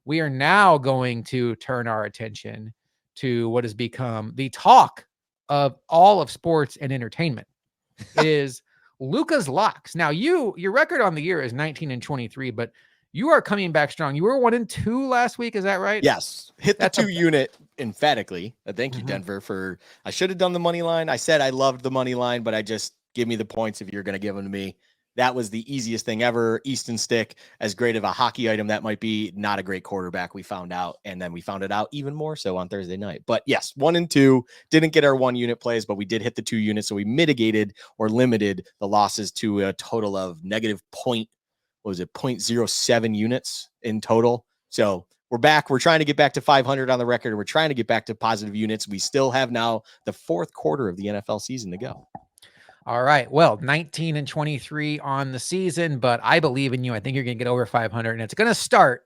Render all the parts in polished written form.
we are now going to turn our attention to what has become the talk of all of sports and entertainment. It is Luka's locks. Now, your record on the year is 19-23, but you are coming back strong. You were 1-2 last week. Is that right? Yes. Hit the That's two unit emphatically. Thank you, Denver, for I should have done the money line. I said I loved the money line, but I just give me the points if you're going to give them to me. That was the easiest thing ever. Easton Stick, as great of a hockey item that might be, not a great quarterback, we found out. And then we found it out even more so on Thursday night. But yes, 1-2, didn't get our 1 unit plays, but we did hit the 2 units. So we mitigated or limited the losses to a total of negative point, what was it, 0.07 units in total. So we're back. We're trying to get back to 500 on the record. We're trying to get back to positive units. We still have now the 4th quarter of the NFL season to go. All right. Well, 19-23 on the season, but I believe in you. I think you're going to get over 500, and it's going to start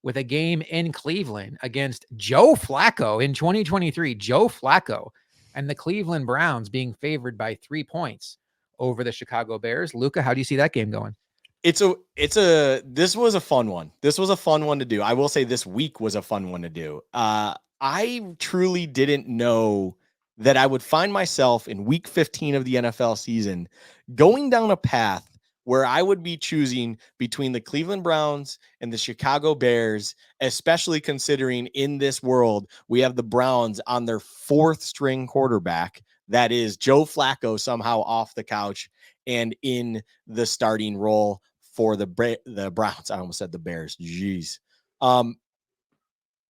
with a game in Cleveland against Joe Flacco in 2023. Joe Flacco and the Cleveland Browns being favored by 3 points over the Chicago Bears. Luka, how do you see that game going? This was a fun one. This was a fun one to do. I will say this week was a fun one to do. I truly didn't know that I would find myself in week 15 of the NFL season going down a path where I would be choosing between the Cleveland Browns and the Chicago Bears, especially considering in this world, we have the Browns on their 4th string quarterback. That is Joe Flacco somehow off the couch and in the starting role for the Browns. I almost said the Bears. Jeez.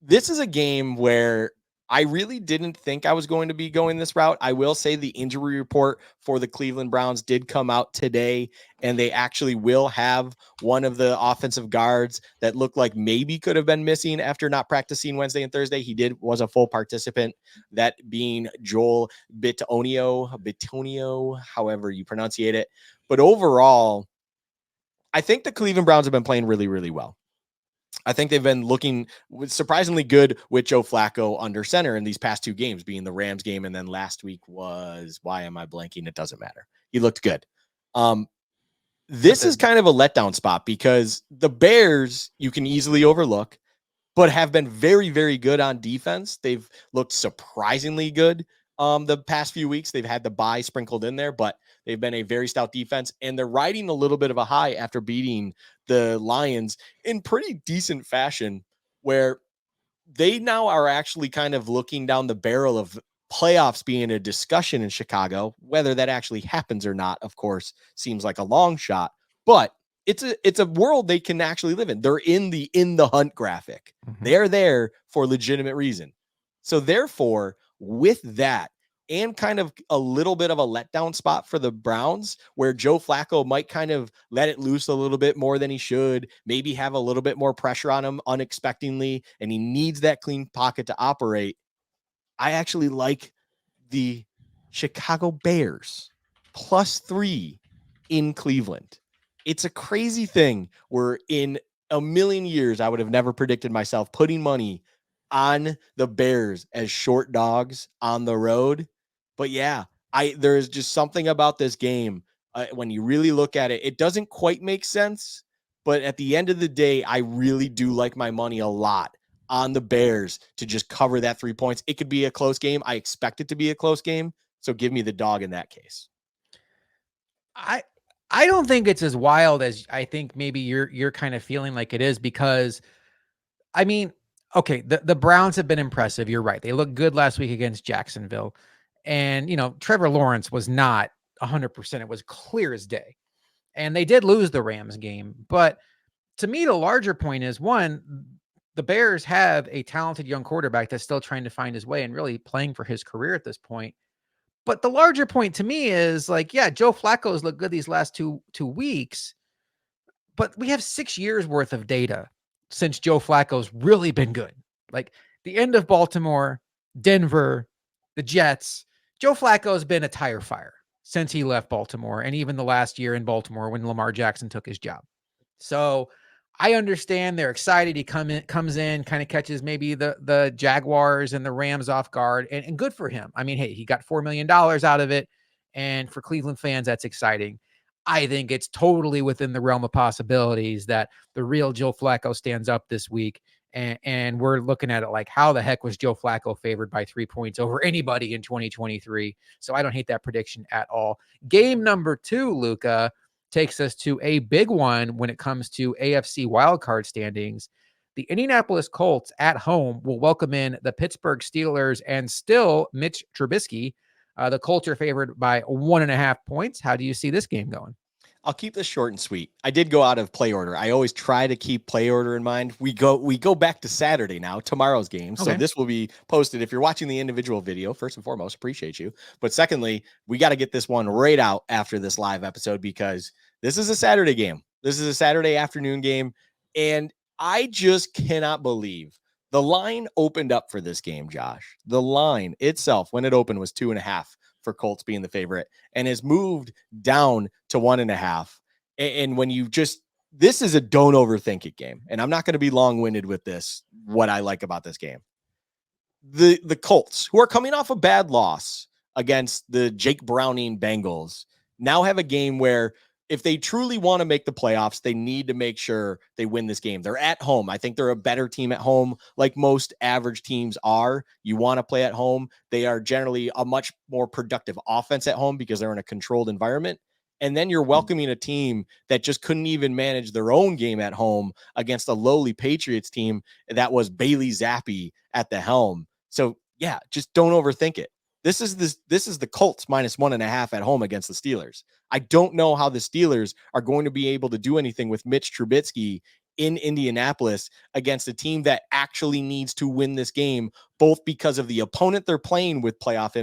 This is a game where I really didn't think I was going to be going this route. I will say the injury report for the Cleveland Browns did come out today, and they actually will have one of the offensive guards that looked like maybe could have been missing after not practicing Wednesday and Thursday. He was a full participant, that being Joel Bitonio, however you pronunciate it. But overall, I think the Cleveland Browns have been playing really, really well. I think they've been looking surprisingly good with Joe Flacco under center in these past 2 games, being the Rams game. And then last week was, why am I blanking? It doesn't matter. He looked good. This is kind of a letdown spot because the Bears you can easily overlook, but have been very, very good on defense. They've looked surprisingly good the past few weeks. They've had the bye sprinkled in there, but they've been a very stout defense, and they're riding a little bit of a high after beating the Lions in pretty decent fashion, where they now are actually kind of looking down the barrel of playoffs being a discussion in Chicago. Whether that actually happens or not, of course, seems like a long shot, but it's a world they can actually live in. They're in the hunt graphic. They're there for legitimate reason. So therefore, with that, and kind of a little bit of a letdown spot for the Browns, where Joe Flacco might kind of let it loose a little bit more than he should, maybe have a little bit more pressure on him unexpectedly, and he needs that clean pocket to operate. I actually like the Chicago Bears +3 in Cleveland. It's a crazy thing where in a million years, I would have never predicted myself putting money on the Bears as short dogs on the road. But yeah, there is just something about this game. When you really look at it, it doesn't quite make sense. But at the end of the day, I really do like my money a lot on the Bears to just cover that 3 points. It could be a close game. I expect it to be a close game. So give me the dog in that case. I don't think it's as wild as I think maybe you're kind of feeling like it is, because I mean, okay, the Browns have been impressive. You're right. They looked good last week against Jacksonville. And, Trevor Lawrence was not 100%. It was clear as day. And they did lose the Rams game. But to me, the larger point is, one, the Bears have a talented young quarterback that's still trying to find his way and really playing for his career at this point. But the larger point to me is like, yeah, Joe Flacco's looked good these last two weeks, but we have 6 years worth of data since Joe Flacco's really been good. Like the end of Baltimore, Denver, the Jets, Joe Flacco's been a tire fire since he left Baltimore, and even the last year in Baltimore when Lamar Jackson took his job. So I understand they're excited. He comes in, kind of catches maybe the Jaguars and the Rams off guard, and good for him. I mean, hey, he got $4 million out of it. And for Cleveland fans, that's exciting. I think it's totally within the realm of possibilities that the real Joe Flacco stands up this week And we're looking at it like, how the heck was Joe Flacco favored by 3 points over anybody in 2023? So I don't hate that prediction at all. Game number 2, Luka, takes us to a big one when it comes to AFC wildcard standings. The Indianapolis Colts at home will welcome in the Pittsburgh Steelers and still Mitch Trubisky. The Colts are favored by 1.5 points. How do you see this game going? I'll keep this short and sweet. I did go out of play order. I always try to keep play order in mind. We go back to Saturday now, tomorrow's game. So Okay. this will be posted. If you're watching the individual video, first and foremost, appreciate you. But secondly, we got to get this one right out after this live episode because this is a Saturday game. This is a Saturday afternoon game. And I just cannot believe the line opened up for this game, Josh. The line itself, when it opened, was 2.5 for Colts being the favorite and has moved down to 1.5. And when you just, this is a don't overthink it game. And I'm not going to be long winded with this. What I like about this game, the Colts, who are coming off a bad loss against the Jake Browning Bengals, now have a game where if they truly want to make the playoffs, they need to make sure they win this game. They're at home. I think they're a better team at home, like most average teams are. You want to play at home. They are generally a much more productive offense at home because they're in a controlled environment. And then you're welcoming a team that just couldn't even manage their own game at home against a lowly Patriots team that was Bailey Zappi at the helm. So yeah, just don't overthink it. This is the Colts minus 1.5 at home against the Steelers. I don't know how the Steelers are going to be able to do anything with Mitch Trubisky in Indianapolis against a team that actually needs to win this game, both because of the opponent they're playing with playoff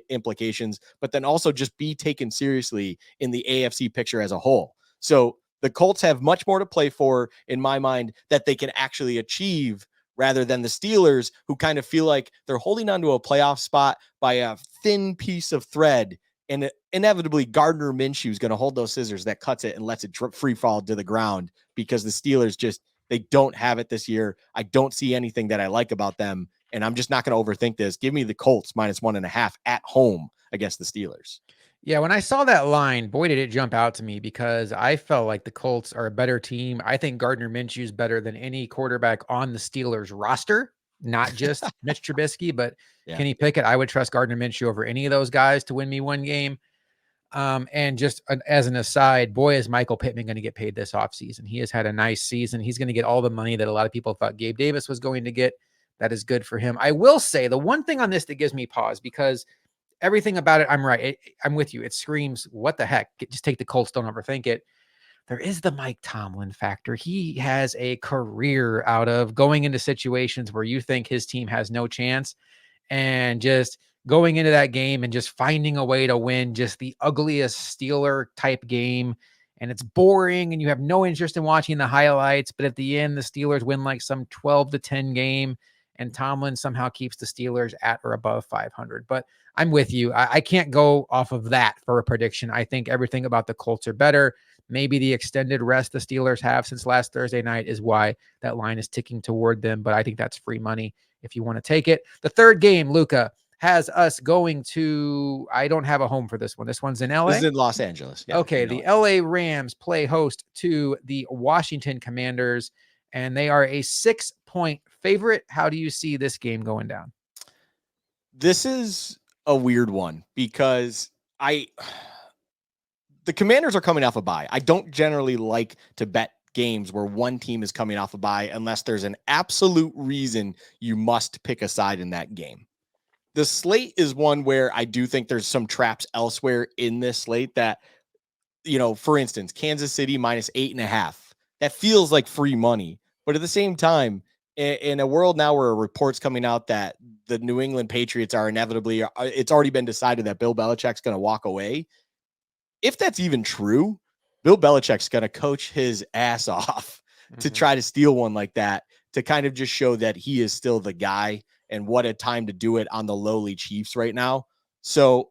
implications, but then also just be taken seriously in the AFC picture as a whole. So the Colts have much more to play for, in my mind, that they can actually achieve rather than the Steelers, who kind of feel like they're holding onto a playoff spot by a thin piece of thread. And inevitably, Gardner Minshew is going to hold those scissors that cuts it and lets it free fall to the ground because the Steelers just, they don't have it this year. I don't see anything that I like about them. And I'm just not going to overthink this. Give me the Colts minus 1.5 at home against the Steelers. Yeah, when I saw that line, boy, did it jump out to me because I felt like the Colts are a better team. I think Gardner Minshew is better than any quarterback on the Steelers roster, not just Mitch Trubisky, but Yeah. Kenny Pickett. I would trust Gardner Minshew over any of those guys to win me one game. And just as an aside, boy, is Michael Pittman going to get paid this offseason. He has had a nice season. He's going to get all the money that a lot of people thought Gabe Davis was going to get. That is good for him. I will say the one thing on this that gives me pause, because everything about it, I'm right. I'm with you. It screams, what the heck? Just take the Colts, don't overthink it. There is the Mike Tomlin factor. He has a career out of going into situations where you think his team has no chance and just going into that game and just finding a way to win just the ugliest Steeler type game. And it's boring and you have no interest in watching the highlights. But at the end, the Steelers win like some 12-10 game and Tomlin somehow keeps the Steelers at or above 500. But I'm with you. I can't go off of that for a prediction. I think everything about the Colts are better. Maybe the extended rest the Steelers have since last Thursday night is why that line is ticking toward them. But I think that's free money if you want to take it. The third game, Luka, has us going to, I don't have a home for this one. This one's in LA. This is in Los Angeles. Yeah, okay. The LA Rams play host to the Washington Commanders, and they are a 6-point favorite. How do you see this game going down? This is a weird one because the Commanders are coming off a bye. I don't generally like to bet games where one team is coming off a bye unless there's an absolute reason you must pick a side in that game. The slate is one where I do think there's some traps elsewhere in this slate that, for instance, Kansas City minus 8.5. That feels like free money. But at the same time, in a world now where reports coming out that the New England Patriots are inevitably, it's already been decided that Bill Belichick's going to walk away. If that's even true, Bill Belichick's going to coach his ass off to try to steal one like that, to kind of just show that he is still the guy, and what a time to do it on the lowly Chiefs right now. So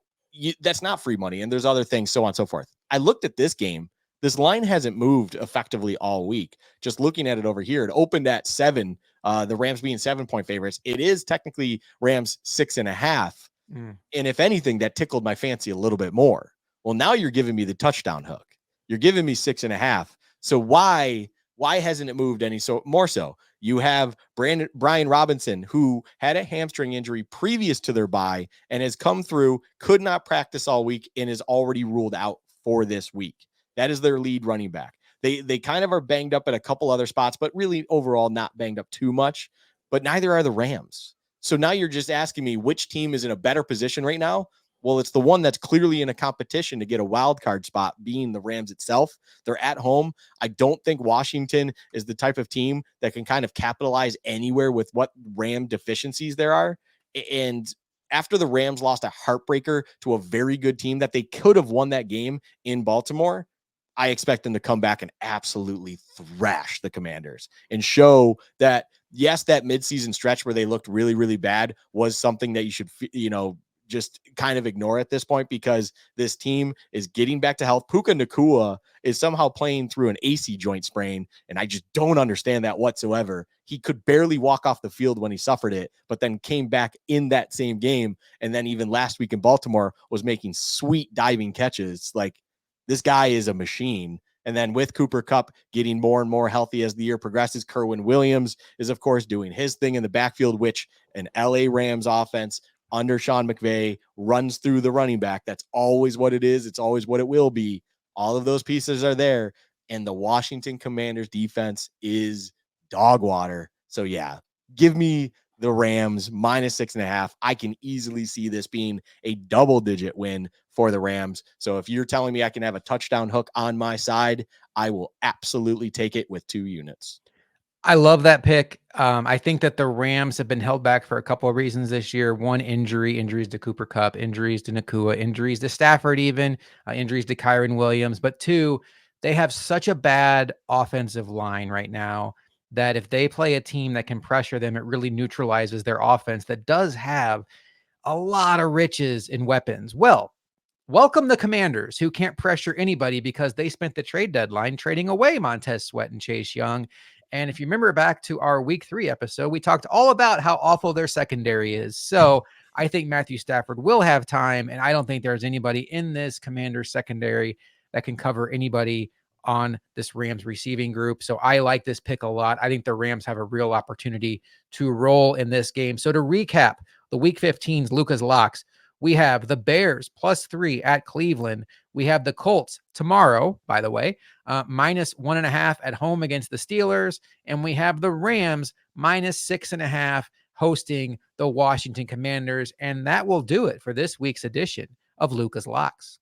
that's not free money. And there's other things, so on and so forth. I looked at this game. This line hasn't moved effectively all week. Just looking at it over here, it opened at 7, the Rams being 7-point favorites. It is technically Rams 6.5. And if anything, that tickled my fancy a little bit more. Well, now you're giving me the touchdown hook. You're giving me 6.5. So why hasn't it moved any more so? You have Brian Robinson, who had a hamstring injury previous to their bye and has come through, could not practice all week, and is already ruled out for this week. That is their lead running back. They kind of are banged up at a couple other spots, but really overall not banged up too much. But neither are the Rams. So now you're just asking me which team is in a better position right now. Well, it's the one that's clearly in a competition to get a wild card spot, being the Rams itself. They're at home. I don't think Washington is the type of team that can kind of capitalize anywhere with what Ram deficiencies there are. And after the Rams lost a heartbreaker to a very good team that they could have won that game in Baltimore, I expect them to come back and absolutely thrash the Commanders and show that, yes, that midseason stretch where they looked really, really bad was something that you should, just kind of ignore at this point, because this team is getting back to health. Puka Nacua is somehow playing through an AC joint sprain, and I just don't understand that whatsoever. He could barely walk off the field when he suffered it, but then came back in that same game, and then even last week in Baltimore was making sweet diving catches. Like, this guy is a machine. And then with Cooper Kupp getting more and more healthy as the year progresses, Kerwin Williams is, of course, doing his thing in the backfield, which an LA Rams offense under Sean McVay runs through the running back. That's always what it is. It's always what it will be. All of those pieces are there. And the Washington Commanders defense is dog water. So yeah, give me the Rams -6.5. I can easily see this being a double-digit win for the Rams. So if you're telling me I can have a touchdown hook on my side, I will absolutely take it with 2 units. I love that pick. I think that the Rams have been held back for a couple of reasons this year. One, injuries to Cooper Kupp, injuries to Nacua, injuries to Stafford, even injuries to Kyron Williams. But two, they have such a bad offensive line right now that if they play a team that can pressure them, it really neutralizes their offense that does have a lot of riches in weapons. Well, welcome the Commanders, who can't pressure anybody because they spent the trade deadline trading away Montez Sweat and Chase Young. And if you remember back to our week 3 episode, we talked all about how awful their secondary is. So I think Matthew Stafford will have time, and I don't think there's anybody in this Commanders secondary that can cover anybody on this Rams receiving group. So I like this pick a lot. I think the Rams have a real opportunity to roll in this game. So to recap the week 15's Luka's locks, we have the Bears +3 at Cleveland. We have the Colts tomorrow, by the way, -1.5 at home against the Steelers. And we have the Rams -6.5 hosting the Washington Commanders. And that will do it for this week's edition of Luka's Locks.